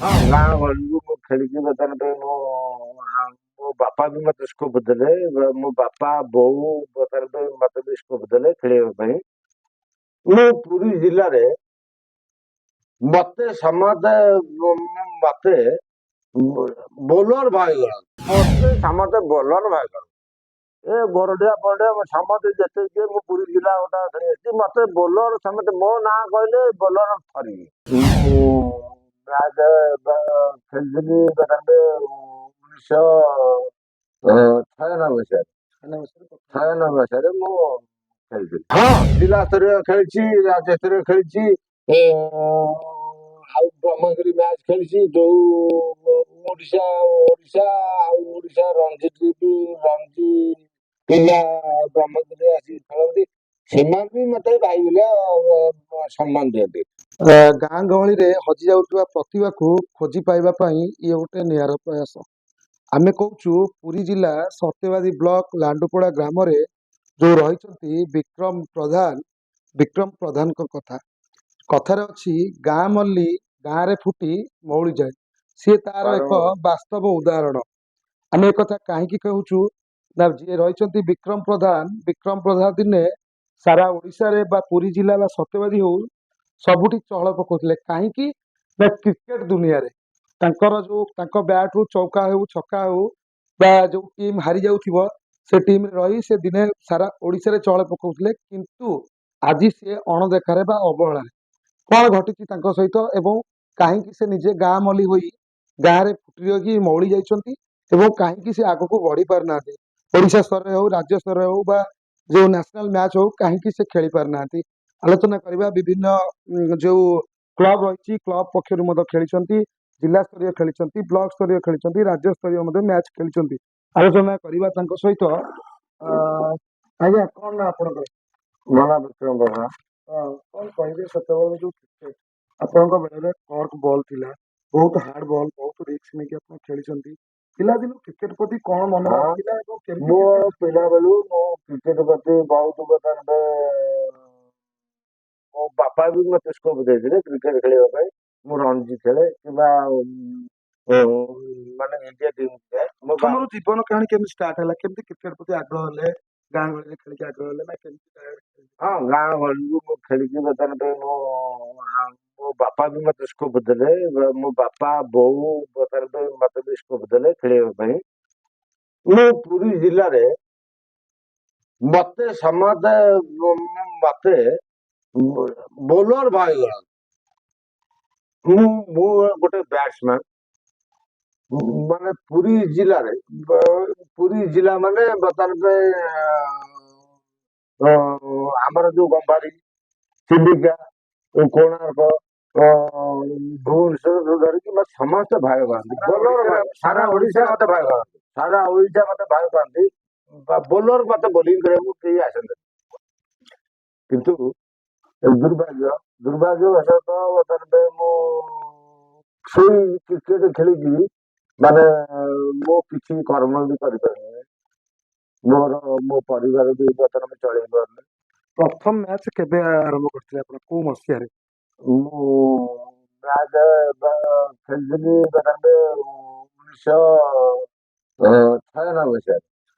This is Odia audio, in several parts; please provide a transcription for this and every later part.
ହଁ ଗାଁ ଗହଳିରୁ ମୁଁ ଖେଳିକି ବର୍ତ୍ତମାନ ପାଇଁ ମୋ ବାପା ବି ମତେ ସ୍କୋପ ଦେଲେ। ମୋ ବାପା ବୋଉ ବର୍ତ୍ତମାନ ପାଇଁ ମତେ ବି ସ୍କୋପ ଦେଲେ ଖେଳିବା ପାଇଁ। ମୁଁ ପୁରୀ ଜିଲ୍ଲାରେ ମତେ ସମସ୍ତେ ମତେ ବୋଲର ଭାଇ ଗଣ ମତେ ସମସ୍ତେ ବୋଲର ଭାଇ ଗଣ ଏ ବରଡିଆ ଫରଡିଆ ସମସ୍ତେ ଯେତେ କିଏ ମୁଁ ପୁରୀ ଜିଲ୍ଲା ଗୋଟା ଖେଳିଛି ମତେ ବୋଲର ସମସ୍ତେ ମୋ ନାଁ କହିଲେ ବୋଲର ଥରିବି। ମୁଁ ମ୍ୟାଚ୍ ଖେଳିଥିଲି ବର୍ତ୍ତମାନ 1996 ମସିହାରେ ମୁଁ ଖେଳିଥିଲି। ହଁ ଜିଲ୍ଲା ସ୍ତରୀୟ ଖେଳିଛି, ରାଜ୍ୟ ସ୍ତରୀୟ ଖେଳିଛି, ଆଉ ବ୍ରହ୍ମଗିରି ମ୍ୟାଚ୍ ଖେଳିଛି। ଯୋଉ ଓଡିଶା ଓଡିଶା ଆଉ ଓଡିଶା ରଞ୍ଜି ପିଲା ବ୍ରହ୍ମଗିରି ଆସି ଖେଳନ୍ତି, ସେମାନେ ବି ମତେ ଭାଇ ଭଳିଆ ସମ୍ମାନ ଦିଅନ୍ତି। ଗାଁ ଗହଳିରେ ହଜି ଯାଉଥିବା ପ୍ରତିଭାକୁ ଖୋଜି ପାଇବା ପାଇଁ ଇଏ ଗୋଟେ ନିଆରା ପ୍ରୟାସ। ଆମେ କହୁଛୁ ପୁରୀ ଜିଲ୍ଲା ସତ୍ୟବାଦୀ ବ୍ଲକ ଲାଣ୍ଡୁପଡ଼ା ଗ୍ରାମରେ ଯୋଉ ରହିଛନ୍ତି ବିକ୍ରମ ପ୍ରଧାନଙ୍କ କଥା। କଥାରେ ଅଛି ଗାଁ ମଲ୍ଲି ଗାଁରେ ଫୁଟି ମଉଳି ଯାଏ। ସିଏ ତାର ଏକ ବାସ୍ତବ ଉଦାହରଣ। ଆମେ ଏକଥା କାହିଁକି କହୁଛୁ ନା ଯିଏ ରହିଛନ୍ତି ବିକ୍ରମ ପ୍ରଧାନ ଦିନେ ସାରା ଓଡ଼ିଶାରେ ବା ପୁରୀ ଜିଲ୍ଲା ବା ସତ୍ୟବାଦୀ ହଉ ସବୁଠି ଚହଳ ପକାଉଥିଲେ। କାହିଁକି ନା କ୍ରିକେଟ ଦୁନିଆରେ ତାଙ୍କ ବ୍ୟାଟରୁ ଚୌକା ହେଉ ଛକା ହେଉ ବା ଯୋଉ ଟିମ୍ ହାରି ଯାଉଥିବ ସେ ଟିମ୍ରେ ରହି ସେ ଦିନେ ସାରା ଓଡ଼ିଶାରେ ଚହଳ ପକାଉଥିଲେ। କିନ୍ତୁ ଆଜି ସିଏ ଅଣଦେଖାରେ ବା ଅବହେଳାରେ। କଣ ଘଟିଛି ତାଙ୍କ ସହିତ ଏବଂ କାହିଁକି ସେ ନିଜେ ଗାଁ ମଲ୍ଲି ହୋଇ ଗାଁରେ ଫୁଟି ରହିକି ମଉଳି ଯାଇଛନ୍ତି ଏବଂ କାହିଁକି ସେ ଆଗକୁ ବଢି ପାରୁନାହାନ୍ତି। ଓଡ଼ିଶା ସ୍ତରରେ ହଉ, ରାଜ୍ୟ ସ୍ତରରେ ହଉ ବା ଯୋଉ ନ୍ୟାସନାଲ ମ୍ୟାଚ୍ ହଉ, କାହିଁକି ସେ ଖେଳି ପାରୁନାହାନ୍ତି। ଆଲୋଚନା କରିବା ବିଭିନ୍ନ ଯୋଉ କ୍ଲବ ରହିଛି, କ୍ଲବ ପକ୍ଷରୁ ମଧ୍ୟ ଖେଳିଛନ୍ତି, ଜିଲ୍ଲା ସ୍ତରୀୟ ଖେଳିଛନ୍ତି, ବ୍ଲକ ସ୍ତରୀୟ ଖେଳିଛନ୍ତି, ରାଜ୍ୟ ସ୍ତରୀୟ ମଧ୍ୟ ମ୍ୟାଚ୍ ଖେଳିଛନ୍ତି। ଆଲୋଚନା କରିବା ତାଙ୍କ ସହିତ। ଆଜ୍ଞା କଣ ନା ଆପଣଙ୍କର ମନା ବିକ୍ରମ ପ୍ରଧାନ। କଣ କହିବେ ସେତେବେଳେ ଯୋଉ କ୍ରିକେଟ ଆପଣଙ୍କ ବେଳରେ କର୍କ ବଲ୍ ଥିଲା, ବହୁତ ହାର୍ଡ ବଲ୍, ବହୁତ ରିସ୍କ ନେଇକି ଆପଣ ଖେଳିଛନ୍ତି। ପିଲାଦିନୁ କ୍ରିକେଟ ପ୍ରତି କଣ ମନୋଭାବ ଥିଲା ଏବଂ କେମିତି ମୋ ପିଲାବେଳୁ ମୁଁ କ୍ରିକେଟ ପ୍ରତି ବହୁତ ବର୍ତ୍ତମାନ ମୋ ବାପା ବି ମତେ ସ୍କୋପ ଦେଇଥିଲେ କ୍ରିକେଟ ଖେଳିବା ପାଇଁ। ମୁଁ ରଣଜି ଖେଳେ କିମ୍ବା ମାନେ ଇଣ୍ଡିଆ ଟିମ୍ ଯାଏ। ପ୍ରଥମରୁ ଜୀବନ କାହାଣୀ କେମିତି ଷ୍ଟାର୍ଟ ହେଲା, କେମିତି କ୍ରିକେଟ ପ୍ରତି ଆଗ୍ରହ ହେଲେ, ଗାଁ ଗହଳିରେ ଖେଳିକି ଆଗ୍ରହ ହେଲେ ନା କେମିତି? ହଁ ଗାଁ ଗହଳିରୁ ମୁଁ ଖେଳିକି ବର୍ତ୍ତମାନ ପାଇଁ ମୋ ବାପା ବି ମତେ ସ୍କୋପ ଦେଲେ। ମୋ ବାପା ବୋଉ ବର୍ତ୍ତମାନ ପାଇଁ ମତେ ବି ସ୍କୋପ ଦେଲେ ଖେଳିବା ପାଇଁ। ମୁଁ ପୁରୀ ଜିଲ୍ଲାରେ ମତେ ସମସ୍ତେ ମତେ ବୋଲର ଭାଇ ଗଣ ମୁଁ ଗୋଟେ ବ୍ୟାଟ୍ସମ୍ୟାନ। ମାନେ ପୁରୀ ଜିଲ୍ଲାରେ ପୁରୀ ଜିଲ୍ଲା ମାନେ ବର୍ତ୍ତମାନ ପାଇଁ ଆମର ଯୋଉ ଗମ୍ଭାରୀ, ଚିଲିକା, କୋଣାର୍କ, ଭୁବନେଶ୍ୱର ଧରିକି ମତେ ସମସ୍ତେ ଭାଇ ପାଆନ୍ତି। ବୋଲର ଭାଇ ସାରା ଓଡ଼ିଶା ମତେ ଭାଇ ପାଆନ୍ତି। ସାରା ଓଡ଼ିଶା ମତେ ଭାଇ ପାଆନ୍ତି। ବୋଲର ମତେ ବୋଲିଂ କରିବାକୁ କେହି ଆସନ୍ତିନି। କିନ୍ତୁ ଦୁର୍ଭାଗ୍ୟବଶତଃ ବର୍ତ୍ତମାନ ପାଇଁ ମୁଁ ସେଇ କ୍ରିକେଟ ଖେଳିକି ମାନେ ମୁଁ କିଛି କର୍ମ ବି କରିପାରୁନି। ମୋ ପରିବାର ବି ବର୍ତ୍ତମାନ ଚଳେଇ ପାରୁନି। ପ୍ରଥମ ମ୍ୟାଚ୍ କେବେ ଆରମ୍ଭ କରିଥିଲେ ଆପଣ, କୋଉ ମସିହାରେ? ମୁଁ ମ୍ୟାଚ୍ ଖେଳିଥିଲି ବର୍ତ୍ତମାନ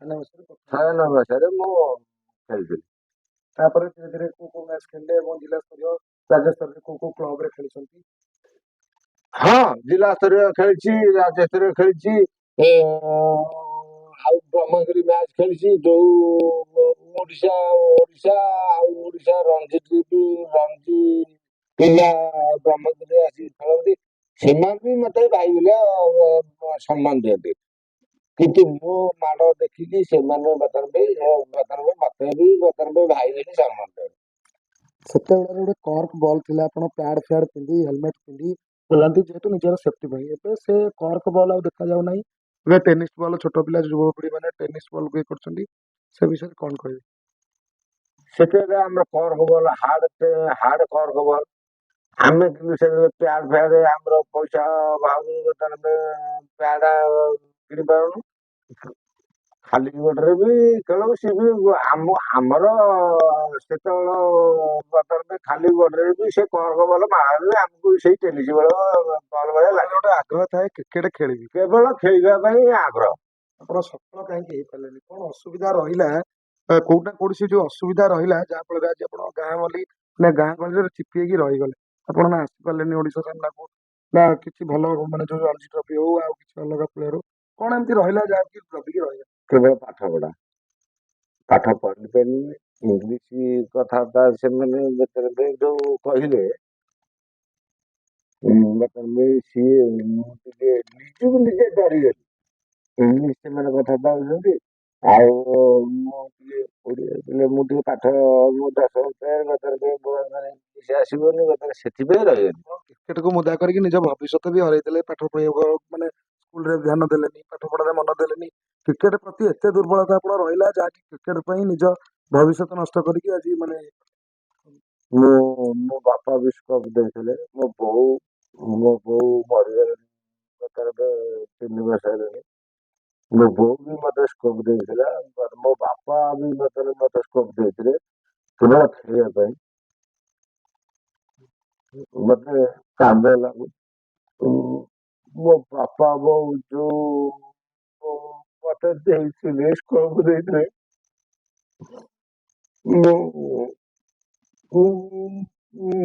1996 ମସିହାରେ ମୁଁ ଖେଳିଥିଲି। ତାପରେ ଧୀରେ ଧୀରେ କୋଉ କୋଉ ମ୍ୟାଚ୍ ଖେଳିଲେ ଏବଂ ଜିଲ୍ଲା ସ୍ତରୀୟ, ରାଜ୍ୟ ସ୍ତରୀୟ କୋଉ କୋଉ କ୍ଲବରେ ଖେଳିଛନ୍ତି? ହଁ ଜିଲ୍ଲା ସ୍ତରୀୟ ଖେଳିଛି, ରାଜ୍ୟ ସ୍ତରୀୟ ଖେଳିଛି, ଆଉ ବ୍ରହ୍ମଗିରି ମ୍ୟାଚ୍ ଖେଳିଛି। ଯୋଉ ଓଡିଶା ଆଉ ଓଡିଶା ରଞ୍ଜି ପିଲା ବ୍ରହ୍ମଗିରି ଆସି ଖେଳନ୍ତି, ସେମାନେ ବି ମତେ ଭାଇ ଭଳିଆ ସମ୍ମାନ ଦିଅନ୍ତି। କିନ୍ତୁ ମୋ ମାଡ ଦେଖିକି ସେମାନେ ମତେ ବି ଭାଇ ବୋଲି ସମ୍ମାନ ଦିଅନ୍ତି। ସେତେବେଳେ ଗୋଟେ କର୍କ ବଲ୍ ଥିଲା, ଆପଣ ପ୍ୟାଡ୍ ଫ୍ୟାଡ୍ ପିନ୍ଧି ହେଲମେଟ୍ ପିନ୍ଧି ଖେଳନ୍ତି ଯେହେତୁ ନିଜର ସେଫ୍ଟି ପାଇଁ। ଏବେ ସେ କର୍କ ବଲ୍ ଆଉ ଦେଖାଯାଉ ନାହିଁ। ଏବେ ଟେନିସ୍ ବଲ୍, ଛୋଟ ପିଲା ଯୁବପିଢି ମାନେ ଟେନିସ୍ ବଲ୍ ଇଏ କରୁଛନ୍ତି। ସେ ବିଷୟରେ କଣ କହିବେ? ସେତେବେଳେ ଆମର cork ball hard cork ball. ଆମେ କିନ୍ତୁ ସେ ପ୍ୟାଡ ଫ୍ୟାଡ ଆମର ପଇସା ଅଭାବ ପ୍ୟାଡ କିଣି ପାରୁନୁ। ଖାଲି ଗୋଡରେ ବି ଖେଳୁ। ସିଏ ବି ଆମର ସେତେବେଳେ ବର୍ତ୍ତମାନ ଖାଲି ଗୋଡରେ ବି ସେ କର୍କ ବଲ ମାରିଲେ ଆମକୁ ସେଇ ଟେନିସ ବଲ ଭଳିଆ ଆପଣଙ୍କର ଲାଗେ। ଗୋଟେ ଆଗ୍ରହ ଥାଏ କ୍ରିକେଟ ଖେଳିବି, କେବଳ ଖେଳିବା ପାଇଁ ଆଗ୍ରହ। ଆପଣ ସଫଳ କାହିଁକି ହେଇପାରିଲେନି? କଣ ଅସୁବିଧା ରହିଲା? କୋଉଠି ନା କୋଉଠି ସେ ଯୋଉ ଅସୁବିଧା ରହିଲା ଯାହା ଫଳରେ ଆଜି ଆପଣ ଗାଁ ଗହଳି ନା ଗାଁ ଗହଳିରେ ଚିପି ହେଇକି ରହିଗଲେ, ଆପଣ ନା ଆସିପାରିଲେନି ଓଡିଶା ସାମ୍ନାକୁ, ନା କିଛି ଭଲ ମାନେ ଯୋଉ ରଣଜି ଟ୍ରଫି ହଉ ଆଉ କିଛି ଅଲଗା ପ୍ଲେୟର ହଉ, କଣ ଏମିତି ରହିଲା ଯାହାକି ଦବିକି ରହିଗଲା? କେବଳ ପାଠ ପଢା। ପାଠ ପଢି ପାରିଲିନି। ଇଂଲିଶ କଥାବାର୍ତ୍ତା ସେମାନେ ଯେତେବେଳେ ଯୋଉ କହିଲେ ବର୍ତ୍ତମାନ ସିଏ ମୁଁ ଟିକେ ନିଜକୁ ନିଜେ ଡରିଗଲି। ଇଂଲିଶ ସେମାନେ କଥାବାର୍ତ୍ତା ହଉଛନ୍ତି ଆଉ ମୁଁ ଟିକେ ଓଡ଼ିଆ ପିଲା, ମୁଁ ଟିକେ ପାଠ ମୁଁ 10 ଇଂଲିଶ ଆସିବନି ବର୍ତ୍ତମାନ ସେଥିପାଇଁ ରହିଗଲି। କ୍ରିକେଟକୁ ମୁଦା କରିକି ନିଜ ଭବିଷ୍ୟତ ବି ହରେଇଦେଲେ, ପାଠ ପଢିବାକୁ ମାନେ ସ୍କୁଲରେ ଧ୍ୟାନ ଦେଲେନି, ପାଠ ପଢାରେ ମନ ଦେଲେନି। କ୍ରିକେଟ ପ୍ରତି ଏତେ ଦୁର୍ବଳତା ଆପଣ ରହିଲା ଯାହାକି କ୍ରିକେଟ ପାଇଁ ନିଜ ଭବିଷ୍ୟତ ନଷ୍ଟ କରିକି ଆଜି ମାନେ ମୋ ବାପା ବିସ୍କପ ଦେଇଥିଲେ। ମୋ ବୋଉ ମରିଗଲେଣି ବର୍ତ୍ତମାନ 3 ବର୍ଷ ହେଲାଣି। ମୋ ବୋଉ ବି ମତେ ସ୍କୋପ ଦେଇଥିଲା। ମୋ ବାପା ବି ମତେ ସ୍କୋପ ଦେଇଥିଲେ କେବଳ ଖେଳିବା ପାଇଁ। ମତେ କାନ୍ଦ ଲାଗୁଛି। ମୋ ବାପା ବୋଉ ଯୋଉ ମତେ ଦେଇଥିଲେ ସ୍କୋପ ଦେଇଥିଲେ, ମୁଁ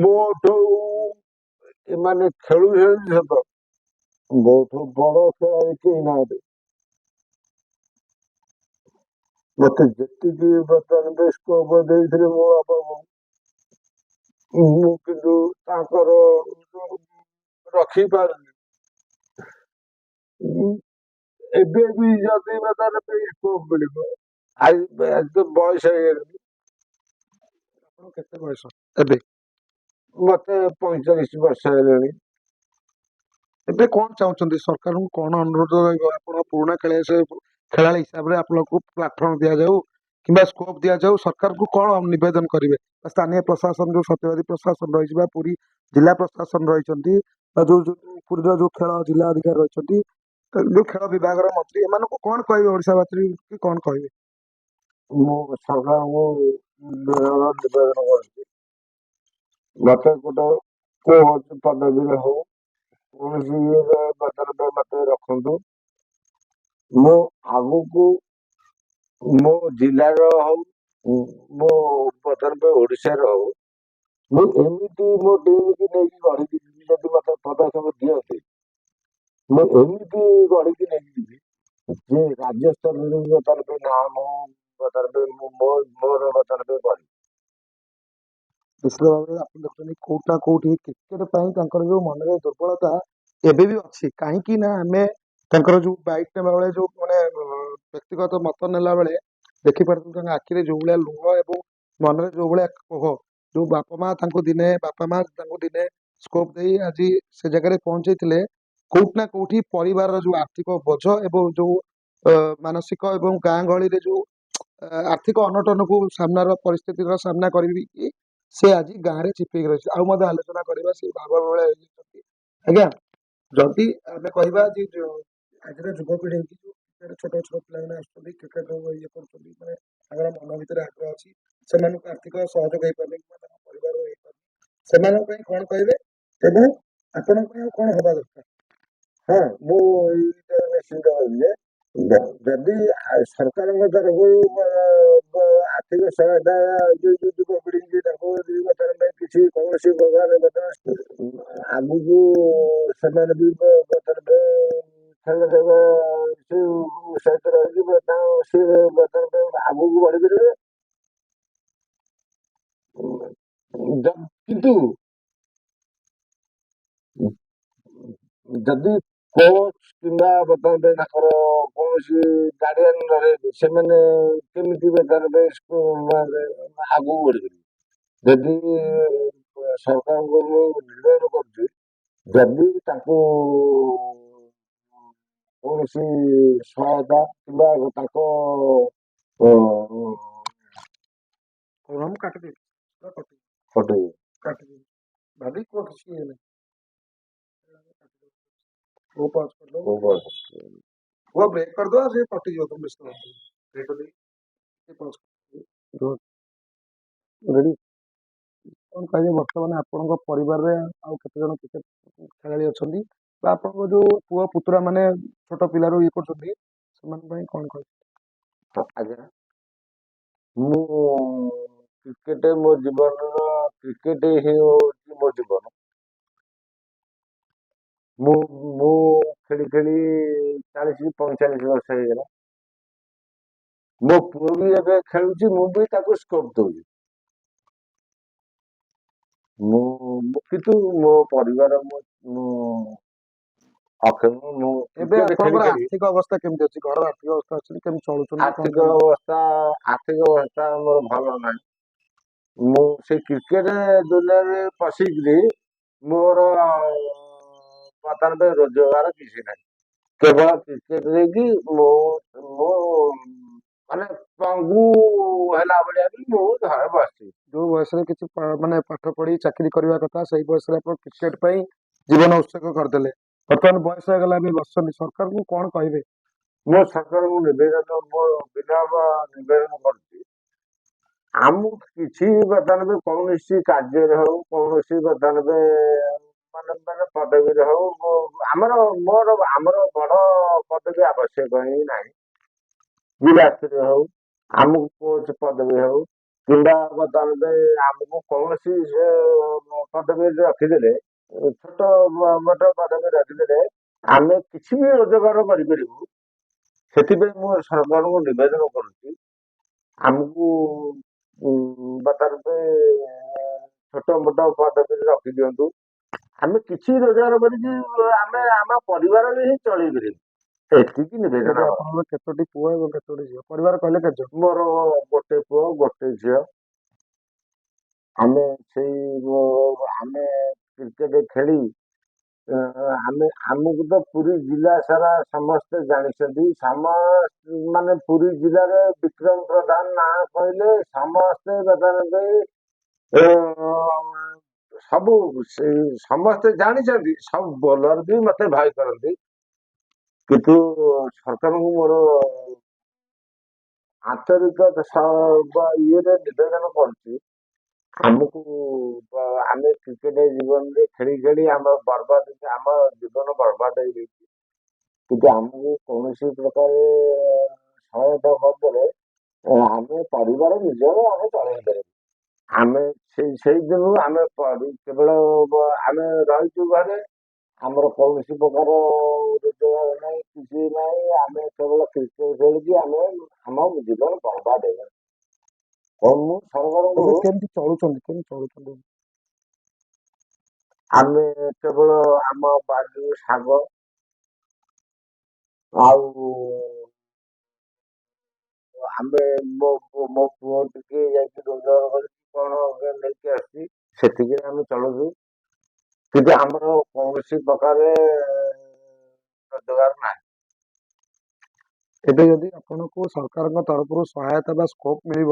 ମୋଠୁ ଏମାନେ ଖେଳୁଛନ୍ତି ସତ, ମୋଠୁ ବଡ ଖେଳାଳି କେହି ନାହାନ୍ତି। ମତେ ଯେତିକି ବର୍ତ୍ତମାନ ସ୍କୋପ ଦେଇଥିଲେ ମୋ ବାପା ବୋଉ, ମୁଁ କିନ୍ତୁ ତାଙ୍କର ରଖିପାରୁନି। ଏବେ ବି ଯଦି ବର୍ତ୍ତମାନ ସ୍କୋପ ମିଳିବ, ଆଜି ତ ବୟସ ହେଇଗଲାଣି, ଆପଣ କେତେ ବୟସ ଏବେ? ମତେ 45 ବର୍ଷ ହେଲାଣି। ଏବେ କଣ ଚାହୁଁଛନ୍ତି? ସରକାରଙ୍କୁ କଣ ଅନୁରୋଧ ରହିବ? ଆପଣ ପୁରୁଣା ଖେଳାଳି ହିସାବରେ ଆପଣଙ୍କୁ ପ୍ଲାଟଫର୍ମ ଦିଆଯାଉ କିମ୍ବା ସ୍କୋପ ଦିଆଯାଉ, ସରକାରଙ୍କୁ କଣ ନିବେଦନ କରିବେ? ସ୍ଥାନୀୟ ପ୍ରଶାସନ ଯୋଉ ସତ୍ୟବାଦୀ ପ୍ରଶାସନ ରହିଛି ବା ପୁରୀ ଜିଲ୍ଲା ପ୍ରଶାସନ ରହିଛନ୍ତି, ବା ପୁରୀର ଯୋଉ ଖେଳ ଜିଲ୍ଲା ଅଧିକାରୀ ରହିଛନ୍ତି, ଯୋଉ ଖେଳ ବିଭାଗର ମନ୍ତ୍ରୀ, ଏମାନଙ୍କୁ କଣ କହିବେ? ଓଡିଶାବାସୀ କି କଣ କହିବେ? ମୁଁ ସରକାରଙ୍କୁ ନିବେଦନ କରୁଛି, ମତେ ଗୋଟେ କୌଣସି ପଦବୀରେ ହଉ, କୌଣସି ଇଏରେ ମତେ ରଖନ୍ତୁ। ମୁଁ ଆଗକୁ ମୋ ଜିଲ୍ଲାର ହଉ, ମୋ ବର୍ତ୍ତମାନ ଓଡିଶାର ହଉ, ମୁଁ ଏମିତି ମୋ ଟିମକି ନେଇକି ଗଢିକି ଯିବି। ଯଦି ମତେ ପଦକ୍ଷେପ ଦିଅନ୍ତି, ମୁଁ ଏମିତି ଗଢିକି ନେଇକି ଯିବି ଯେ ରାଜ୍ୟ ସ୍ତରରେ ବର୍ତ୍ତମାନ ନାଁ ମୋର ବର୍ତ୍ତମାନ ଗଢି। ନିଶ୍ଚିତ ଭାବରେ ଆପଣ ଦେଖୁଛନ୍ତି କୋଉଠି ନା କୋଉଠି କ୍ରିକେଟ ପାଇଁ ତାଙ୍କର ଯୋଉ ମନରେ ଦୁର୍ବଳତା ଏବେ ବି ଅଛି। କାହିଁକି ନା ଆମେ ତାଙ୍କର ଯୋଉ ବାଇକ୍ ନେବା ବେଳେ ଯୋଉ ମାନେ ବ୍ୟକ୍ତିଗତ ମତ ନେଲା ବେଳେ ଦେଖିପାରୁଛନ୍ତି ତାଙ୍କ ଆଖିରେ ଯୋଉ ଭଳିଆ ଲୁହ ଏବଂ ମନରେ ଯୋଉ ଭଳିଆ କୋହ, ଯୋଉ ବାପା ମା ତାଙ୍କୁ ଦିନେ ସ୍କୋପ ଦେଇ ଆଜି ସେ ଜାଗାରେ ପହଞ୍ଚେଇଥିଲେ। କୋଉଠି ନା କୋଉଠି ପରିବାରର ଯୋଉ ଆର୍ଥିକ ବୋଝ ଏବଂ ଯୋଉ ମାନସିକ ଏବଂ ଗାଁ ଗହଳିରେ ଯୋଉ ଆର୍ଥିକ ଅନଟନକୁ ସାମ୍ନାର ପରିସ୍ଥିତିର ସାମ୍ନା କରିବି ସେ ଆଜି ଗାଁରେ ଚିପିକି ରହିଛି। ଆଉ ମଧ୍ୟ ଆଲୋଚନା କରିବା ସେ ଭାବ ଭଳିଆ ହେଇଛନ୍ତି। ଆଜ୍ଞା, ଯଦି ଆମେ କହିବା ଯେ ଆଜିର ଯୁବପିଢି ଯୋଉ ଛୋଟ ଛୋଟ ପିଲାମାନେ ଆସୁଛନ୍ତି କ୍ରିକେଟ ଇଏ କରୁଛନ୍ତି, ମାନେ ତାଙ୍କର ମନ ଭିତରେ ଆଗ୍ରହ ଅଛି, ସେମାନଙ୍କୁ ଆର୍ଥିକ ସହଯୋଗ ହେଇପାରୁନି କିମ୍ବା ତାଙ୍କ ପରିବାର ହେଇପାରୁନି, ସେମାନଙ୍କ ପାଇଁ କଣ କହିବେ ଏବଂ ଆପଣଙ୍କ ପାଇଁ ଆଉ କଣ ହବା ଦରକାର? ହଁ, ମୁଁ ଏଇଟା ନିଶ୍ଚିତ କହିବି ଯେ ଯଦି ସରକାରଙ୍କ ତରଫରୁ ଆର୍ଥିକ ସହାୟତା ଯୋଉ ଯୁବପିଢି ତାଙ୍କୁ ବର୍ତ୍ତମାନ କିଛି କୌଣସି ପ୍ରକାର ଆଗକୁ ସେମାନେ ବି ବର୍ତ୍ତମାନ ଖେଳ ସହିତ ରହିକି ସେ ବର୍ତ୍ତମାନ ଆଗକୁ ବଢିପାରିବେ। କିନ୍ତୁ ଯଦି କୋଚ୍ କିମ୍ବା ବର୍ତ୍ତମାନ ତାଙ୍କର କୌଣସି ଗାର୍ଡିଆନ ରହିବେ, ସେମାନେ କେମିତି ବର୍ତ୍ତମାନ ଆଗକୁ ବଢିପାରିବେ? ଯଦି ସରକାରଙ୍କୁ ମୁଁ ନିବେଦନ କରୁଛି, ଯଦି ତାଙ୍କୁ କୌଣସି ସହାୟତା କିମ୍ବା ତାଙ୍କ ମୁଁ କାଟିଦେବି, ପଟୁ କାଟିଦେବି, ଭାବି କୁହ କିଛି ଇଏ ନାହିଁ। ପୁଅ ପଜ କରିଦବ, କୋଉ ପୁଅ ବ୍ରେକ୍ କରିଦବ, ସେ କଟିଯିବ, ତମେ ବ୍ୟସ୍ତ ହବନି। ରେଡି କଣ କହିବେ ବର୍ତ୍ତମାନ ଆପଣଙ୍କ ପରିବାରରେ ଆଉ କେତେ ଜଣ କ୍ରିକେଟ ଖେଳାଳି ଅଛନ୍ତି ବା ଆପଣଙ୍କ ଯୋଉ ପୁଅ ପୁତୁରା ମାନେ ଛୋଟ ପିଲାରୁ ଇଏ କରୁଛନ୍ତି ସେମାନଙ୍କ ପାଇଁ କଣ କହିବେ? ଆଜ୍ଞା ମୁଁ କ୍ରିକେଟ ମୋ ଜୀବନର କ୍ରିକେଟ ହିଁ ହଉଛି ମୋ ଜୀବନ। ମୁଁ ମୁଁ ଖେଳି ଖେଳି 40-45 ବର୍ଷ ହେଇଗଲା। ମୋ ପୁଅ ବି ଏବେ ଖେଳୁଛି, ମୁଁ ବି ତାକୁ ସ୍କୋପ ଦଉଛି। କିନ୍ତୁ ମୋ ପରିବାର ମୁଁ ମୁଁ ଏବେ କ୍ରିକେଟ ଖେଳି ଆପଣଙ୍କର ଖେଳି ଆର୍ଥିକ ଅବସ୍ଥା କେମିତି ଅଛି? ଘରର ଆର୍ଥିକ ଅବସ୍ଥା ଅଛି କେମିତି ଚଳୁଛନ୍ତି କଣ ଆର୍ଥିକ କେମିତି? ଅବସ୍ଥା ଆର୍ଥିକ ଅବସ୍ଥା ମୋର ଭଲ ନାହିଁ। ମୁଁ ସେଇ କ୍ରିକେଟ ଦୁନିଆରେ ପଶିକିରି ମୋର ବର୍ତ୍ତମାନ ରୋଜଗାର କିଛି ନାହିଁ। କେବଳ କ୍ରିକେଟ ଦେଇକି ମୁଁ ମୁଁ ମାନେ ପଙ୍ଗୁ ହେଲା ଭଳିଆ ବି ମୁଁ ଘରେ ବସିଛି। ଯୋଉ ବୟସରେ କିଛି ମାନେ ପାଠ ପଢି ଚାକିରି କରିବା କଥା ସେଇ ବୟସରେ ଆପଣ କ୍ରିକେଟ ପାଇଁ ଜୀବନ ଉତ୍ସର୍ଗ କରିଦେଲେ। ବର୍ତ୍ତମାନ ବୟସ ହେଇଗଲା ଏବେ ବସିଛନ୍ତି, ସରକାରଙ୍କୁ କଣ କହିବେ? ମୁଁ ସରକାରଙ୍କୁ ନିବେଦନ ମୋ ବିନମ୍ର ନିବେଦନ କରୁଛି, ଆମକୁ କିଛି ବର୍ତ୍ତମାନ କୌଣସି କାର୍ଯ୍ୟରେ ହଉ କୌଣସି ବର୍ତ୍ତମାନ ମାନେ ମାନେ ପଦବୀରେ ହଉ ଆମର ବଡ ପଦବୀ ଆବଶ୍ୟକ ହିଁ ନାହିଁ। ବିଲାସରେ ହଉ ଆମକୁ କୋଚ ପଦବୀ ହଉ କିମ୍ବା ବର୍ତ୍ତମାନ ଆମକୁ କୌଣସି ପଦବୀରେ ରଖିଦେଲେ, ଛୋଟ ମୋଟ ପଦବୀ ରଖିଦେଲେ ଆମେ କିଛି ବି ରୋଜଗାର କରିପାରିବୁ। ସେଥିପାଇଁ ମୁଁ ସରକାରଙ୍କୁ ନିବେଦନ କରୁଛି, ଆମକୁ ବର୍ତ୍ତମାନ ଛୋଟ ମୋଟ ପଦବୀରେ ରଖିଦିଅନ୍ତୁ। ଆମେ କିଛି ରୋଜଗାର କରିକି ଆମେ ଆମ ପରିବାର ବି ହିଁ ଚଳେଇ ପାରିବୁ। ଏତିକି ନିବେଦନ ଏବେ ହବ। ଆପଣଙ୍କର କେତୋଟି ପୁଅ ଏବଂ କେତୋଟି ଝିଅ? ପରିବାର କହିଲେ କେତେ ଜଣ? ମୋର ଗୋଟେ ପୁଅ ଗୋଟେ ଝିଅ। ଆମେ ଆମେ କ୍ରିକେଟ ଖେଳି ଆମକୁ ତ ପୁରୀ ଜିଲ୍ଲା ସାରା ସମସ୍ତେ ଜାଣିଛନ୍ତି। ମାନେ ପୁରୀ ଜିଲ୍ଲାରେ ବିକ୍ରମ ପ୍ରଧାନ ନାଁ କହିଲେ ସମସ୍ତେ ସବୁ ସମସ୍ତେ ଜାଣିଛନ୍ତି। ସବୁ ବୋଲର ବି ମତେ ଭୟ କରନ୍ତି। କିନ୍ତୁ ସରକାରଙ୍କୁ ମୋର ଆନ୍ତରିକ ଇଏରେ ନିବେଦନ କରୁଛି, ଆମକୁ ଆମେ କ୍ରିକେଟ ଜୀବନରେ ଖେଳି ଖେଳି ଆମ ଜୀବନ ବର୍ବାଦ ହେଇଯାଇଛି। କିନ୍ତୁ ଆମକୁ କୌଣସି ପ୍ରକାର ସହାୟତା କରିଦେଲେ ଆମେ ପରିବାର ନିଜର ଆମେ ଚଳେଇ ପାରିବୁ। ଆମେ ସେଇ ଦିନରୁ ଆମେ କେବଳ ଆମେ ରହିଛୁ ଘରେ। ଆମର କୌଣସି ପ୍ରକାର ରୋଜଗାର ନାହିଁ, କିଛି ନାହିଁ। ଆମେ କେବଳ କ୍ରିକେଟ ଖେଳିକି ଆମେ ଆମ ଜୀବନ ବର୍ବାଦ ହେଇଗଲା। ମୁଁ ସରକାରଙ୍କୁ ଏବେ କେମିତି ଚଳୁଛନ୍ତି? ଆମେ କେବଳ ଆମ ବାଡ଼ିରୁ ଶାଗ ଆଉ ଆମେ ମୋ ପୁଅ ଟିକେ ଯାଇକି ରୋଜଗାର କରିକି କଣ ନେଇକି ଆସିଛି, ସେତିକିରେ ଆମେ ଚଳୁଛୁ। କିନ୍ତୁ ଆମର କୌଣସି ପ୍ରକାର ରୋଜଗାର ନାହିଁ। ଏବେ ଯଦି ଆପଣଙ୍କୁ ସରକାରଙ୍କ ତରଫରୁ ସହାୟତା ବା ସ୍କୋପ ମିଳିବ,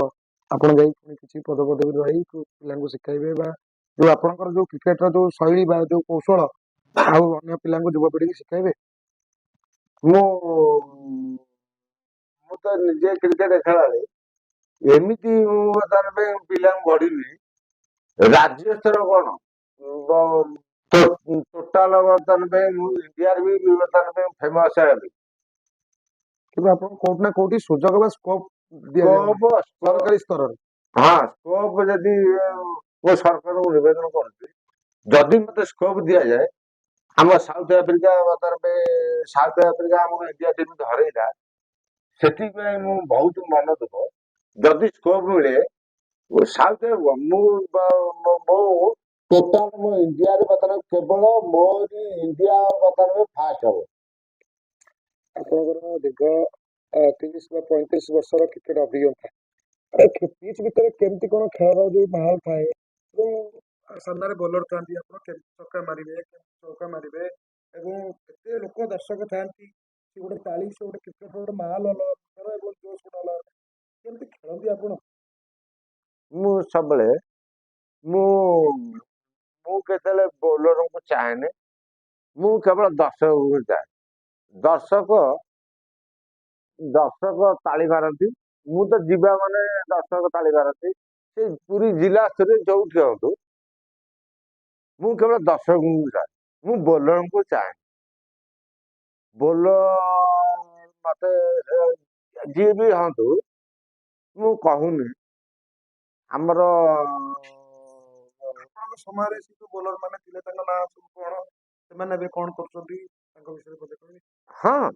ଆପଣ ଯାଇ ପୁଣି କିଛି ପଦପଦବୀ ରହି ପିଲାଙ୍କୁ ଶିଖାଇବେ ବା ଯୋଉ ଆପଣଙ୍କର ଯୋଉ କ୍ରିକେଟର ଯୋଉ ଶୈଳୀ ବା ଯୋଉ କୌଶଳ ଆଉ ଅନ୍ୟ ପିଲାଙ୍କୁ ଯୁବପିଢିକି ଶିଖାଇବେ? ମୁଁ ତ ନିଜେ କ୍ରିକେଟ ଖେଳାଳି। ଏମିତି ମୁଁ ବର୍ତ୍ତମାନ ପାଇଁ ପିଲାଙ୍କୁ ଗଢିବି, ରାଜ୍ୟସ୍ତର କଣ ଟୋଟାଲ ବର୍ତ୍ତମାନ ପାଇଁ ମୁଁ ଇଣ୍ଡିଆରେ ବି ବର୍ତ୍ତମାନ ପାଇଁ ଫେମସ ହେବି। କିନ୍ତୁ ଆପଣଙ୍କୁ କୋଉଠି ନା କୋଉଠି ସୁଯୋଗ ବା ସ୍କୋପ ଦିଆଯାଉ ନାହିଁ ସରକାରୀ ସ୍ତରରେ। ହଁ, ସ୍କୋପ ଯଦି ମୁଁ ସରକାରଙ୍କୁ ନିବେଦନ କରୁଛି, ଯଦି ମତେ ସ୍କୋପ ଦିଆଯାଏ, ଆମ ସାଉଥ ଆଫ୍ରିକା ଆମର ଇଣ୍ଡିଆ ଟିମ୍ ହରେଇଲା, ସେଥିପାଇଁ ମୁଁ ବହୁତ ମନ ଦୁଃଖ। ଯଦି ସ୍କୋପ ମିଳେ ସାଉଥ ଟୋଟାଲ ମୋ ଇଣ୍ଡିଆରେ ବର୍ତ୍ତମାନ କେବଳ ମୋରି ଇଣ୍ଡିଆ ବର୍ତ୍ତମାନ ଫାଷ୍ଟ ହବ। ଆପଣଙ୍କର ଦୀର୍ଘ 30 ବା 35 ବର୍ଷର କ୍ରିକେଟ ଅଭିଜ୍ଞତା, ପିଚ୍ ଭିତରେ କେମିତି କଣ ଖେଳର ଯୋଉ ମାହୋଲ ଥାଏ ଏବଂ ସାମ୍ନାରେ ବୋଲର ଥାନ୍ତି, ଆପଣ କେମିତି ଛକା ମାରିବେ କେମିତି ଚୌକା ମାରିବେ ଏବଂ କେତେ ଲୋକ ଦର୍ଶକ ଥାନ୍ତି, ସେ ଗୋଟେ ତାଳି ସେ ଗୋଟେ କ୍ରିକେଟ ଗୋଟେ ମାହୋଲ ଅଲଗା ପ୍ରକାର ଏବଂ ଜୋସ୍ ଗୋଟେ ଅଲଗା। କେମିତି ଖେଳନ୍ତି ଆପଣ? ମୁଁ ସବୁବେଳେ ମୁଁ କେତେବେଳେ ବୋଲରଙ୍କୁ ଚାହେଁନି, ମୁଁ କେବଳ ଦର୍ଶକଙ୍କୁ ଚାହେଁ। ଦର୍ଶକ ଦର୍ଶକ ତାଳି ମାରନ୍ତି। ମୁଁ ତ ଯିବା ମାନେ ଦର୍ଶକ ତାଳି ମାରନ୍ତି। ସେ ପୁରୀ ଜିଲ୍ଲା ସ୍ତରରେ ଯୋଉଠି ହୁଅନ୍ତୁ, ମୁଁ କେବଳ ଦର୍ଶକଙ୍କୁ ଚାହେଁ। ମୁଁ ବୋଲରଙ୍କୁ ଚାହେଁ। ବୋଲର ମତେ ଯିଏ ବି ହଅନ୍ତୁ, ମୁଁ କହୁନି ଆମର ଆପଣଙ୍କ ସମୟରେ ସେ ଯୋଉ ବୋଲର ମାନେ ଥିଲେ ତାଙ୍କ ନାଁ ସବୁ କଣ? ସେମାନେ ଏବେ କଣ କରୁଛନ୍ତି ତାଙ୍କ ବିଷୟରେ ମୋତେ କହିବେ? ହଁ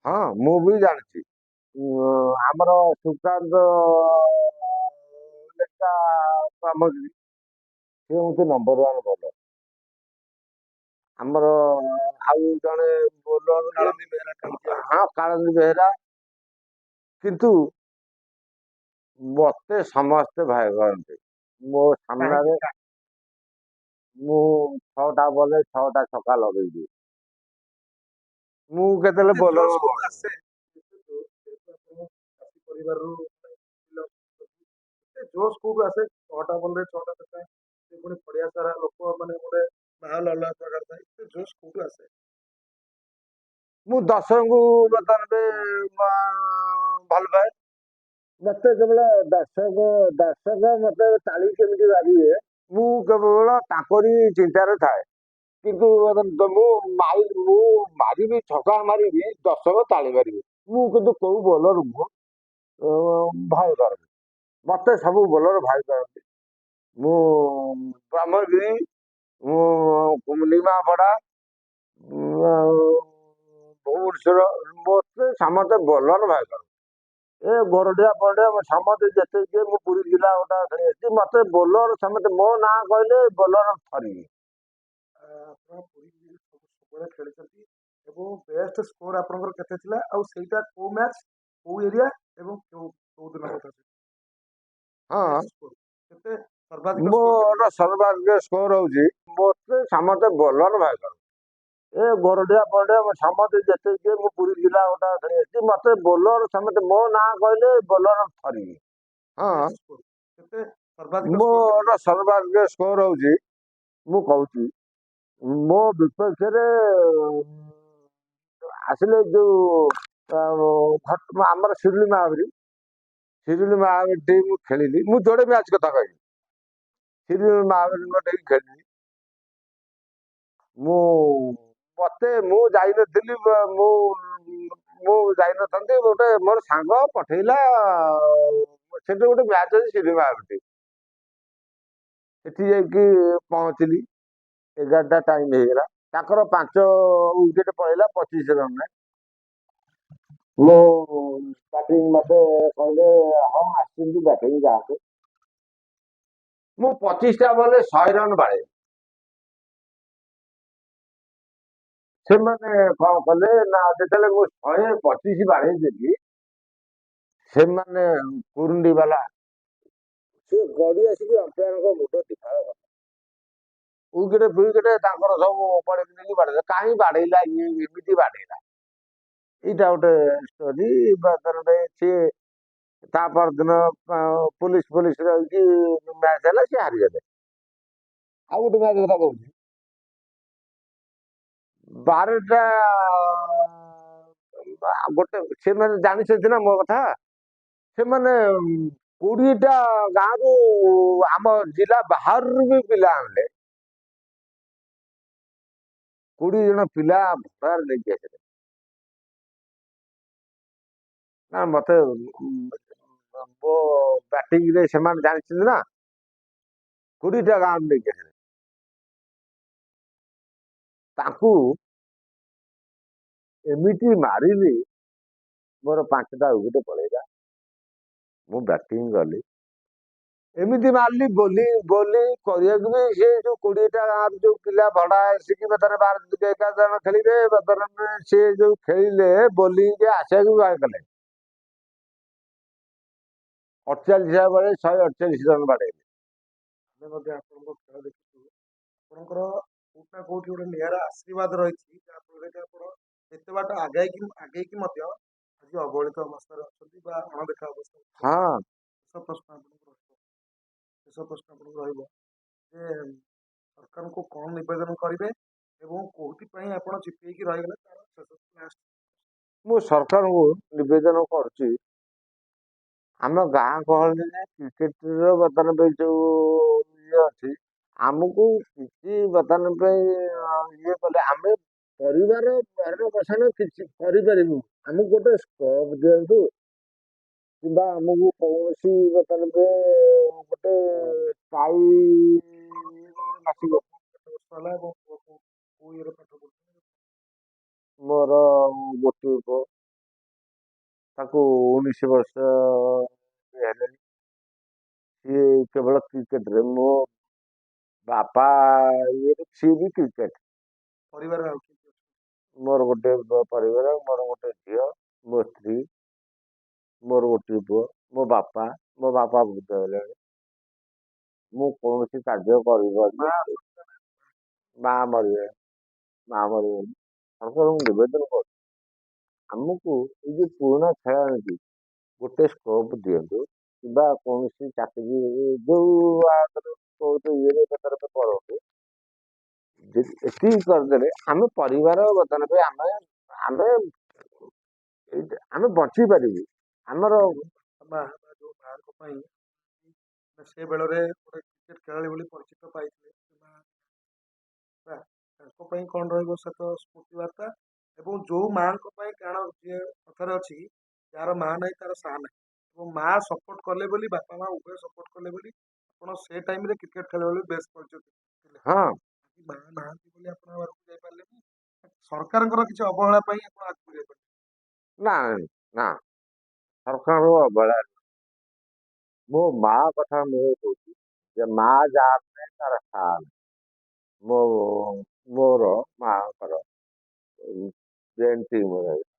ହଁ ମୁଁ ବି ଜାଣିଛି। ଆମର ସୁକାନ୍ତ ଲେଖା ସାମଗ୍ରୀ ସେ ହଉଛି ନମ୍ବର ୱାନ ବୋଲର। ଆମର ଆଉ ଜଣେ ବୋଲର କାଳନ୍ଦୀ ବେହେରା କାଳନ୍ଦୀ ହଁ କାଳନ୍ଦୀ ବେହେରା, କିନ୍ତୁ ମତେ ସମସ୍ତେ ଭୟ କରନ୍ତି। ମୋ କାହିଁକି ସାମ୍ନାରେ ମୁଁ 6ଟା ବଲେ 6ଟା ଛକା ଲଗେଇଦିଏ। ମୁଁ କେତେବେଳେ ଏତେ ବୋଲର ଜୋସ୍ କୋଉଠୁ ଆସେ? ଏତେ ଜୋସ୍ ଯେହେତୁ ଆପଣ ଚାଷୀ ପରିବାରରୁ belong କରୁଛନ୍ତି, ଏତେ ଜୋସ୍ କୋଉଠୁ ଆସେ? 6ଟା ବଲରେ 6ଟା ଛକା, ସେ ପୁଣି ପଡିଆ ସାରା ଲୋକ ମାନେ ଗୋଟେ ମାହୋଲ ଅଲଗା ପ୍ରକାର ଥାଏ। ଏତେ ଜୋସ୍ କୋଉଠୁ ଆସେ? ମୁଁ ଦର୍ଶକଙ୍କୁ ବର୍ତ୍ତମାନ ଭଲ ପାଏ। ମତେ କେବଳ ଦର୍ଶକ ମତେ ତାଳି କେମିତି ବାଜିବେ, ମୁଁ କେବଳ ତାଙ୍କରି ଚିନ୍ତାରେ ଥାଏ। କିନ୍ତୁ ମୁଁ ମାରିବି, ଛକା ମାରିବି, ଦର୍ଶକ ତାଳି ମାରିବି। ମୁଁ କିନ୍ତୁ କୋଉ ବୋଲରଙ୍କୁ ଭୟ କରେନି। ମତେ ସବୁ ବୋଲର ଭାଇ କରନ୍ତି। ମୁଁ ବ୍ରହ୍ମଗିରି, ମୁଁ ନିମାପଡା, ଭୁବନେଶ୍ୱର, ମତେ ସମସ୍ତେ ବୋଲର ଭାଇ କରନ୍ତି। ଏ ଗୋରଡିଆ ପଡିଆ ସମସ୍ତେ ଯେତେ ଯିଏ, ମୁଁ ପୁରୀ ଜିଲ୍ଲା ଗୋଟା ଖେଳି ଆସିଛି। ମତେ ବୋଲର ସମସ୍ତେ ମୋ ନାଁ କହିଲେ ବୋଲର ଥରିବି। ଆପଣ ପୁରୀ ସବୁବେଳେ ଖେଳିଛନ୍ତି ଏବଂ ବେଷ୍ଟ ସ୍କୋର ଆପଣଙ୍କର କେତେ ଥିଲା ଆଉ ସେଇଟା କୋଉ ମ୍ୟାଚ୍ କୋଉ ଏରିଆ ଏବଂ କୋଉ ଦିନ କଥା ହଁ ବେଷ୍ଟ ସ୍କୋର କେତେ ସର୍ବାଧିକ ସ୍କୋର କେତେ? ମୋର ସର୍ବାଧିକ ସ୍କୋର ହଉଛି, ମତେ ସମସ୍ତେ ବୋଲର ଭାଇ କରନ୍ତି। ଏ ଗୋରଡିଆ ପଡିଆ ସମସ୍ତେ ଯେତେ ଯିଏ, ମୁଁ ପୁରୀ ଜିଲ୍ଲା ଗୋଟା ଖେଳି ଆସିଛି। ମତେ ବୋଲର ସମସ୍ତେ ମୋ ନାଁ କହିଲେ ବୋଲର ଥରିବି। ହଁ ବେଷ୍ଟ ସ୍କୋର କେତେ ସର୍ବାଧିକ ସ୍କୋର କେତେ? ମୋର ସର୍ବାଧିକ ସ୍କୋର ହଉଛି, ମୁଁ କହୁଛି, ମୋ ବିପକ୍ଷରେ ଆସିଲେ ଯୋଉ ଆମର ଶିରୁଲି ମାହାବୀର ଟିମ୍ ଖେଳିଲି। ମୁଁ ଯୋଡେ ମ୍ୟାଚ୍ କଥା କହିବି। ଶିରୁଲି ମାହାବୀରଙ୍କ ଟିମ୍ ଖେଳିଲି। ମୁଁ ଯାଇନଥିଲି। ମୁଁ ଯାଇନଥାନ୍ତି, ଗୋଟେ ମୋର ସାଙ୍ଗ ପଠେଇଲା। ସେଠି ଗୋଟେ ମ୍ୟାଚ୍ ଅଛି ଶିରୁଲି ମାହାବୀର। ସେଠି ଯାଇକି ପହଞ୍ଚିଲି, 11ଟା ଟାଇମ୍ ହେଇଗଲା। ତାଙ୍କର 5 ୱିକେଟ୍ ପଳେଇଲା 25 ରନରେ। ମୁଁ ବ୍ୟାଟିଂ, ମତେ କହିଲେ ହଁ ଆସିଛନ୍ତି ବ୍ୟାଟିଂ ଯାଆନ୍ତୁ। ମୁଁ 25ଟା ବଲରେ 100 ରନ୍ ବାଡ଼େଇଲି। ସେମାନେ କଣ କଲେ ନା, ଯେତେବେଳେ ମୁଁ 125 ବାଡ଼େଇ ଦେଲି, ସେମାନେ କୁରୁଣ୍ଡି ବାଲା ସେ ଗଡି ଆସିକି ଅମ୍ପାୟାରଙ୍କ ମୁଣ୍ଡ ଟିଫାଳ କଲେ। ୱିକେଟ୍ ତାଙ୍କର ସବୁ ପଳେଇକି ନେଇକି ବାଡ଼େଇଲେ। କାହିଁ ବାଡ଼େଇଲା ଇଏ, ଏମିତି ବାଡ଼େଇଲା। ଏଇଟା ଗୋଟେ ଷ୍ଟୋରି। ସିଏ ତା ପରଦିନ ପୋଲିସ ରହିକି ମ୍ୟାଚ୍ ହେଲା, ସିଏ ହାରିଗଲେ। ଆଉ ଗୋଟେ ମ୍ୟାଚ୍ କଥା କହୁଛି, 12ଟା ଗୋଟେ, ସେମାନେ ଜାଣିଛନ୍ତି ନା ମୋ କଥା। ସେମାନେ 20ଟା ଗାଁରୁ, ଆମ ଜିଲ୍ଲା ବାହାରରୁ ବି ପିଲା ଆଣିଲେ। 20 ଜଣ ପିଲା ଭଡାରେ ନେଇକି ଆସିଲେ। ନା ମତେ ମୋ ବ୍ୟାଟିଂରେ ସେମାନେ ଜାଣିଛନ୍ତି ନା, 20ଟା ଗାଁରୁ ନେଇକି ଆସିଲେ। ତାଙ୍କୁ ଏମିତି ମାରିଲି, ମୋର 5ଟା ୱିକେଟ୍ ପଳେଇଲା। ମୁଁ ବ୍ୟାଟିଂ କଲି, ଏମିତି ମାରିଲି। ବୋଲିଂ କରିବାକୁ ବି ସେ ଯୋଉ 20ଟା ଗାଁରୁ ଯୋଉ ପିଲା ଭଡା ଆସିକି 11 ଜଣ ଖେଳିବେ, ସେ ଯୋଉ ଖେଳିଲେ ବୋଲିଂ ଆସିବାକୁ ବାହାର କଲେ। 48 ବେଳେ 148 ରନ୍ ବାଡେଇଲେ। ଆମେ ମଧ୍ୟ ଆପଣଙ୍କ ଖେଳ ଦେଖିଛୁ। ଆପଣଙ୍କର କୋଉଠି ନା କୋଉଠି ଗୋଟେ ନିଆରା ଆଶୀର୍ବାଦ ରହିଛି, ଯାହାଫଳରେ କି ଆପଣ ଏତେ ବାଟ ଆଗେଇକି ମଧ୍ୟ ଆଜି ଅବହେଳିତ ଅବସ୍ଥାରେ ଅଛନ୍ତି ବା ଅଣଦେଖା ଅବସ୍ଥାରେ ଅଛନ୍ତି। ହଁ ଶେଷ ପ୍ରଶ୍ନ ଆପଣଙ୍କୁ ରହିବ ଯେ ସରକାରଙ୍କୁ କଣ ନିବେଦନ କରିବେ ଏବଂ କୋଉଥିପାଇଁ ଆପଣ ଜିତେଇକି ରହିଗଲେ ତାର ଶେଷ ଲାଷ୍ଟ ମୁଁ ସରକାରଙ୍କୁ ନିବେଦନ କରୁଛି, ଆମ ଗାଁ ଗହଳିରେ କ୍ରିକେଟର ବର୍ତ୍ତମାନ ପାଇଁ ଯୋଉ ଇଏ ଅଛି, ଆମକୁ କିଛି ବର୍ତ୍ତମାନ ପାଇଁ ଇଏ କଲେ ଆମେ ପରିବାର ଭରଣ ପୋଷଣ କିଛି କରିପାରିବୁ। ଆମକୁ ଗୋଟେ ସ୍କୋପ ଦିଅନ୍ତୁ, କିମ୍ବା ଆମକୁ କୌଣସି ବର୍ତ୍ତମାନ ପାଇଁ ଗୋଟେ ସ୍ଥାୟୀ ମାସିକ। କେତେ ବର୍ଷ ହେଲା ଏବଂ କୋଉ ଇଏରେ ପାଠ ପଢୁଛନ୍ତି? ମୋର ଗୋଟିଏ ପୁଅ, ତାକୁ 19 ବର୍ଷ ହେଲେଣି। ସିଏ କେବଳ କ୍ରିକେଟରେ, ମୋ ବାପା ଇଏରେ ସିଏ ବି କ୍ରିକେଟ। ପରିବାରରେ ଆଉ କିଏ କିଏ ଅଛନ୍ତି? ମୋର ଗୋଟେ ପରିବାର, ମୋର ଗୋଟେ ଝିଅ, ମୋ ସ୍ତ୍ରୀ, ମୋର ଗୋଟିଏ ପୁଅ, ମୋ ବାପା ବୃଦ୍ଧ ହେଲେଣି। ମୁଁ କୌଣସି କାର୍ଯ୍ୟ କରିପାରୁନି। ମା ମରିଗଲେ, ମା ମରିଗଲେ। ସରକାରଙ୍କୁ ନିବେଦନ କରୁଛି, ଆମକୁ ଏଇ ଯୋଉ ପୁରୁଣା ଖେଳାଳିକି ଗୋଟେ ସ୍କୋପ ଦିଅନ୍ତୁ, କିମ୍ବା କୌଣସି ଚାକିରି ଯୋଉ ବହୁତ ଇଏରେ ବେତରତ କରନ୍ତୁ। ଏତିକି କରିଦେଲେ ଆମେ ପରିବାର ବର୍ତ୍ତମାନ ପାଇଁ ଆମେ ଆମେ ବଞ୍ଚି ପାରିବୁ। ଆମର ମା ବା ଯୋଉ ମାଙ୍କ ପାଇଁ ସେ ବେଳରେ ଗୋଟେ କ୍ରିକେଟ ଖେଳାଳି ବୋଲି ପରିଚିତ ପାଇଥିଲେ ବା ତାଙ୍କ ପାଇଁ କଣ ରହିବ ସେତ ସ୍ମୃତି ବାର୍ତ୍ତା। ଏବଂ ଯୋଉ ମାଙ୍କ ପାଇଁ, କାରଣ ଯିଏ କଥାରେ ଅଛି ଯାହାର ମା ନାହିଁ ତାର ସାହା ନାହିଁ, ଏବଂ ମା ସପୋର୍ଟ କଲେ ବୋଲି, ବାପା ମା ଉଭୟ ସପୋର୍ଟ କଲେ ବୋଲି ଆପଣ ସେ ଟାଇମରେ କ୍ରିକେଟ ଖେଳିବା ବୋଲି ବେଶ ପରିଚିତ ଥିଲେ। ହଁ, ଆଜି ମା ନାହାନ୍ତି ବୋଲି ଆପଣ ଆଗକୁ ଯାଇପାରିଲେନି, ସରକାରଙ୍କର କିଛି ଅବହେଳା ପାଇଁ ଆପଣ ଆଗକୁ ଯାଇପାରିଲେ। ନା ନା, ସରକାରଙ୍କ ଅବହେଳା ନୁହେଁ। ମୋ ମା କଥା ମୁଁ କହୁଛି, ଯେ ମା ଯାହା ନାହିଁ ତାର ସାହା ନାହିଁ। ମୋ ମୋର ମାଙ୍କର ବ୍ରେନ୍ ଟ୍ୟୁମର ହେଇଛି।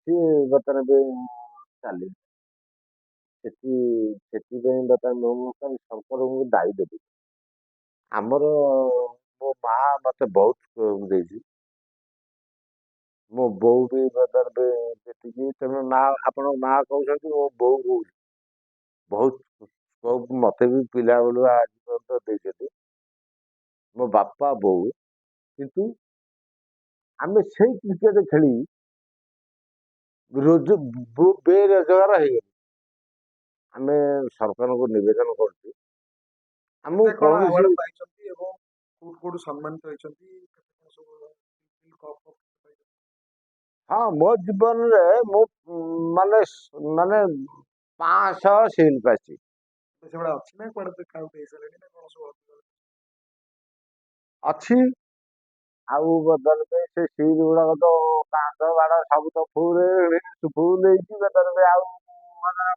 ସିଏ ବର୍ତ୍ତମାନ ପାଇଁ ଚାଲି ସେଥିପାଇଁ ବର୍ତ୍ତମାନ ମୁଁ ସରକାରଙ୍କୁ ଦାୟୀ ଦେବି। ଆମର ମୋ ମା ମତେ ବହୁତ ଦେଇଛି। ମୋ ବୋଉ ବି ବର୍ତ୍ତମାନ ପାଇଁ ଯେତିକି ତମେ ମା, ଆପଣ ମା କହୁଛନ୍ତି, ମୋ ବୋଉ କହୁଛି ବହୁତ ମତେ ବି ପିଲା ବେଳୁ ଆଜି ପର୍ଯ୍ୟନ୍ତ ଦେଇଛନ୍ତି ମୋ ବାପା ବୋଉ। କିନ୍ତୁ ଆମେ ସେଇ କ୍ରିକେଟ ଖେଳି ବେରୋଜଗାର ହେଇଗଲୁ। ଆମେ ସରକାରଙ୍କୁ ନିବେଦନ କରୁଛୁ, ଆମକୁ କେତେ କଣ କୌଣସି। ଆୱାର୍ଡ ପାଇଛନ୍ତି ଏବଂ କୋଉଠୁ କୋଉଠୁ ସମ୍ମାନିତ ହେଇଛନ୍ତି? କେତେ କଣ ସବୁ କପ୍ ପାଇଛନ୍ତି? ହଁ, ମୋ ଜୀବନରେ ମୁଁ ମାନେ ମାନେ 500 ସିଲ୍ ପାଇଛି। ସେଗୁଡା ଅଛି ନା କୁଆଡେ କାଉଣ୍ଟ ହେଇସାରିଲେଣି ନା କଣ ସବୁ ଅଧିକ? ଅଛି। ଆଉ ବର୍ତ୍ତମାନ ପାଇଁ ସେ ସିଲ୍ ଗୁଡାକ ତ କାନ୍ଥ ବାଡ଼ ସବୁ ତ ଫୁଲ୍ ହେଇଛି, ବର୍ତ୍ତମାନ ପାଇଁ ଆଉ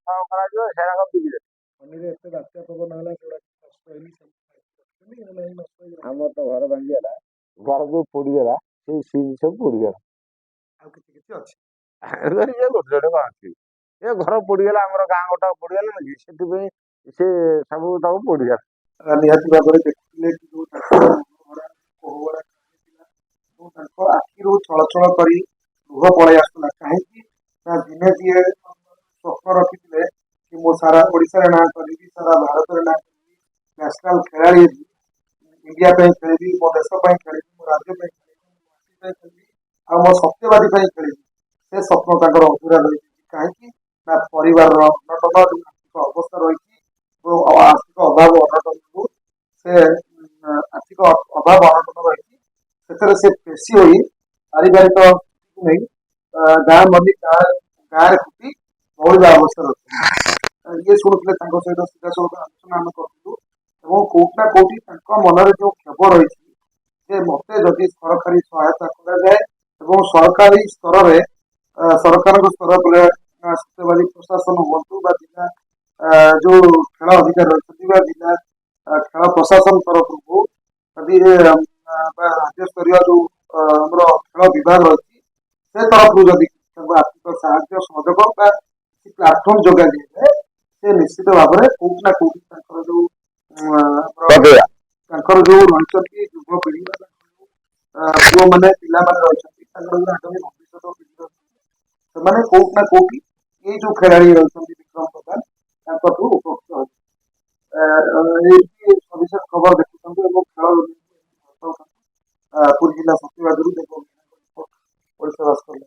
କଣ କରାଯିବ, ସେଗୁଡାକ ବିକିଦେବେ। ଫନିରେ ଏତେ ବାତ୍ୟା ପବନ ହେଲା, ସେଗୁଡା ନଷ୍ଟ ହେଇନି, ସେମିତି ରଖିଛନ୍ତି ନା ନାହିଁ ନଷ୍ଟ ହେଇଗଲା? ଆମର ତ ଘର ଭାଙ୍ଗିଗଲା, ଘର ଯୋଉ ପୋଡିଗଲା, ସେଇ ସିଲ୍ ସବୁ ପୋଡିଗଲା। ଆଉ କିଛି କିଛି ଅଛି? ଇଏ ଗୋଟେ ଗୋଟେ କଣ ଅଛି, ଏ ଘର ପୋଡିଗଲା, ଆମର ଗାଁ ଗୋଟା ପୋଡିଗଲା ନା କି, ସେଥିପାଇଁ ସେ ସବୁ ତାକୁ ପୋଡିଗଲା। ନିହାତି ଭାବରେ ଦେଖିଥିଲେ କି ଯୋଉ ତାଙ୍କର ମୁହଁଗୁଡା, କୋହଗୁଡା ଥିଲା, ଏବଂ ତାଙ୍କ ଆଖିରୁ ଛଳ ଛଳ କରି ଲୁହ ପଳେଇ ଆସୁଥିଲା। କାହିଁକି ନା ଦିନେ ଯିଏ ସ୍ୱପ୍ନ ରଖିଥିଲେ କି ମୁଁ ସାରା ଓଡ଼ିଶାରେ ନାଁ କରିବି, ସାରା ଭାରତରେ ନାଁ କରିବି, ନ୍ୟାସନାଲ ଖେଳାଳି ହେବି, ଇଣ୍ଡିଆ ପାଇଁ ଖେଳିବି, ମୋ ଦେଶ ପାଇଁ ଖେଳିବି, ମୋ ରାଜ୍ୟ ପାଇଁ ଖେଳିବି, ମୋ ମାଟି ପାଇଁ ଖେଳିବି, ଆଉ ମୋ ସତ୍ୟବାଦୀ ପାଇଁ ଖେଳିବି, ସେ ସ୍ୱପ୍ନ ତାଙ୍କର ଅଧୁରା ରହିଛି। କାହିଁକି ନା ପରିବାରର ଅନଟନ ଯୋଉ ଆର୍ଥିକ ଅବସ୍ଥା ରହିଛି, ଯୋଉ ଆର୍ଥିକ ଅଭାବ ଅନଟନ ଯୋଗୁ ସେ ଆର୍ଥିକ ଅଭାବ ଅନଟନ ରହିଛି, ସେଥିରେ ସେ ପେଶୀ ହୋଇ ପାରିବାରିକ ନେଇ ଗାଁ ମଲ୍ଲି ଗାଁରେ ଫୁଟି ମଉଳିବା ଅବସ୍ଥାରେ ଅଛି। ଇଏ ଶୁଣୁଥିଲେ, ତାଙ୍କ ସହିତ ସିଧାସଳଖ ଆଲୋଚନା ଆମେ କରୁଥିଲୁ, ଏବଂ କୋଉଠି ନା କୋଉଠି ତାଙ୍କ ମନରେ ଯୋଉ କ୍ଷୋଭ ରହିଛି ଯେ ମତେ ଯଦି ସରକାରୀ ସହାୟତା କରାଯାଏ ଏବଂ ସରକାରୀ ସ୍ତରରେ ସରକାରଙ୍କ ସ୍ତର ଉପରେ ସତ୍ୟବାଦୀ ପ୍ରଶାସନ ହୁଅନ୍ତୁ ବା ଜିଲ୍ଲା ଯୋଉ ଖେଳ ଅଧିକାରୀ ରହିଛନ୍ତି ବା ଜିଲ୍ଲା ଖେଳ ପ୍ରଶାସନ ତରଫରୁ ଯଦି ବା ରାଜ୍ୟସ୍ତରୀୟ ଯୋଉ ଆମର ଖେଳ ବିଭାଗ ରହିଛି, ସେ ତରଫରୁ ଯଦି ତାଙ୍କୁ ଆର୍ଥିକ ସାହାଯ୍ୟ ସହଯୋଗ ବା କିଛି ପ୍ଲାଟଫର୍ମ ଯୋଗାଇ ଦିଆଯାଏ, ସେ ନିଶ୍ଚିତ ଭାବରେ କୋଉଠି ନା କୋଉଠି ତାଙ୍କର ଯୋଉ ତାଙ୍କର ଯୋଉ ରହିଛନ୍ତି ଯୁବପିଢି ବା ପୁଅମାନେ ପିଲାମାନେ ରହିଛନ୍ତି, ତାଙ୍କର ଯୋଉ ଆଗାମୀ ଭବିଷ୍ୟତ ପିଢି ରହିଛନ୍ତି, ସେମାନେ କୋଉଠି ନା କୋଉଠି ଏଇ ଯୋଉ ଖେଳାଳି ରହିଛନ୍ତି ବିକ୍ରମ ପ୍ରଧାନ, ତାଙ୍କଠୁ ଉପକୃତ ହେବେ। ଏଇଠି ସବିଶେଷ ଖବର ଦେଖୁଛନ୍ତି ଏବଂ ଖେଳ ପୁରୀ ଜିଲ୍ଲା ସଚିବାଜରୁ ଓଡ଼ିଶା ବାସ୍ତବ।